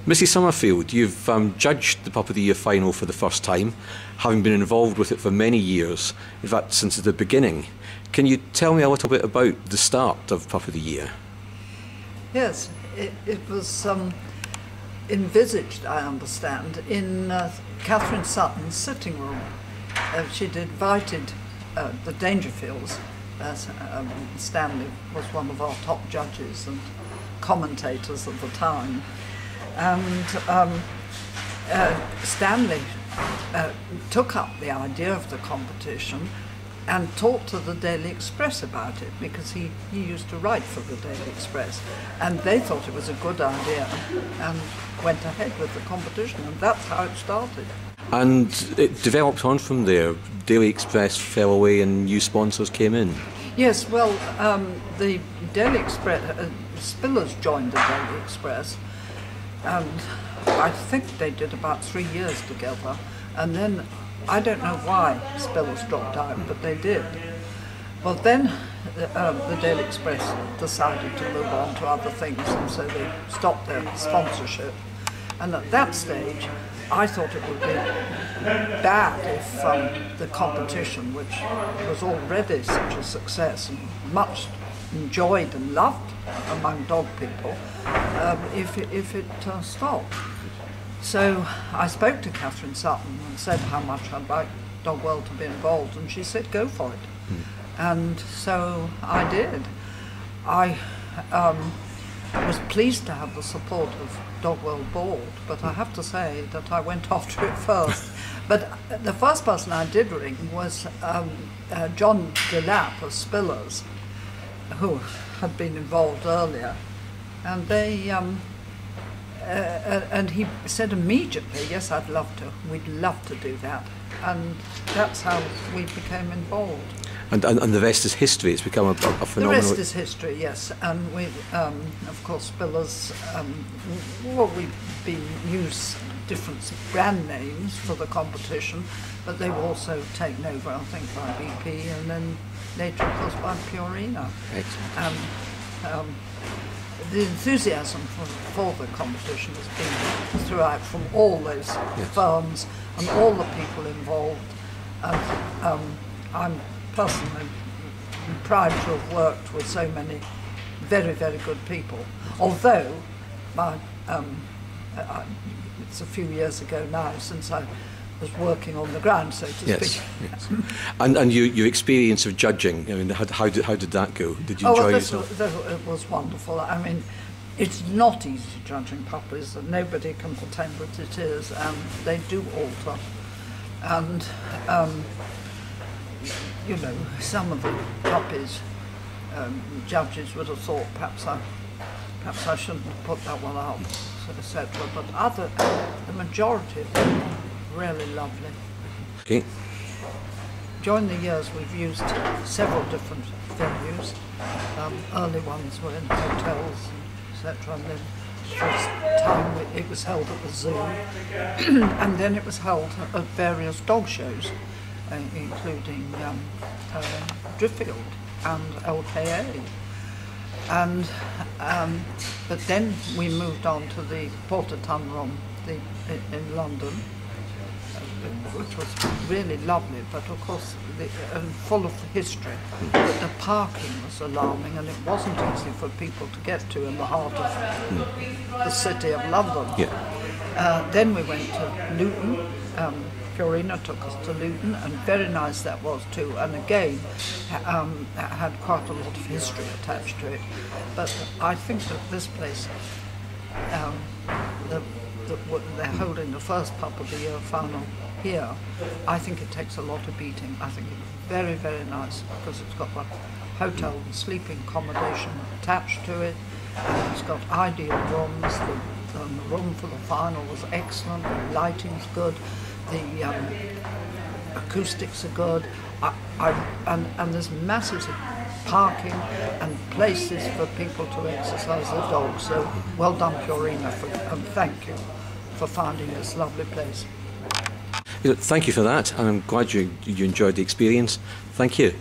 Mrs Somerfield, you've judged the Pup of the Year final for the first time, having been involved with it for many years, in fact since the beginning. Can you tell me a little bit about the start of Pup of the Year? Yes, it was envisaged, I understand, in Catherine Sutton's sitting room. She'd invited the Dangerfields, as Stanley was one of our top judges and commentators at the time. And Stanley took up the idea of the competition and talked to the Daily Express about it, because he used to write for the Daily Express, and they thought it was a good idea and went ahead with the competition, and that's how it started. And it developed on from there. Daily Express fell away and new sponsors came in. Yes, well, the Daily Express, Spillers joined the Daily Express, and I think they did about 3 years together, and then I don't know why Spillers dropped out, but they did. Well, then the Daily Express decided to move on to other things, and so they stopped their sponsorship. And at that stage, I thought it would be bad if the competition, which was already such a success and much enjoyed and loved among dog people, if it stopped. So I spoke to Catherine Sutton and said how much I'd like Dog World to be involved, and she said go for it. And so I did. I was pleased to have the support of Dog World Board, but I have to say that I went after it first. But the first person I did ring was John Delap of Spillers, who had been involved earlier, and they and he said immediately, yes, I'd love to, we'd love to do that, and that's how we became involved. And the rest is history. It's become a phenomenal... The rest is history, yes, and we, of course, Spillers, well, we've used different brand names for the competition, but they were also taken over, I think, by BP, and then later, of course, by Purina. Excellent. The enthusiasm for the competition has been throughout from all those firms and all the people involved. And I'm personally proud to have worked with so many very, very good people. Although it's a few years ago now since I was working on the ground, so to speak. Yes. And your experience of judging, I mean, how did that go? Did you enjoy yourself? It was wonderful. I mean, it's not easy judging puppies, and nobody can pretend that it is, and they do alter. And, you know, some of the puppies, judges would have thought perhaps I shouldn't have put that one up, etc. But the majority of them are really lovely. Okay. During the years we've used several different venues. Early ones were in hotels, etc. And then the first time it was held at the zoo. And then it was held at various dog shows, including Driffield and LKA. And but then we moved on to the Porter-Ton Room in London, which was really lovely, but of course full of history. But the parking was alarming, and it wasn't easy for people to get to in the heart of the city of London. Yeah. Then we went to Luton. Purina took us to Luton, and very nice that was too, and again had quite a lot of history attached to it. But I think that this place, they're holding the first Pup of the Year final here, I think it takes a lot of beating. I think it's very, very nice, because it's got a hotel and sleeping accommodation attached to it, and it's got ideal rooms. The room for the final was excellent, the lighting's good, the acoustics are good, and there's masses of parking and places for people to exercise their dogs. So well done, Purina, and thank you for finding this lovely place. Thank you for that, and I'm glad you enjoyed the experience. Thank you.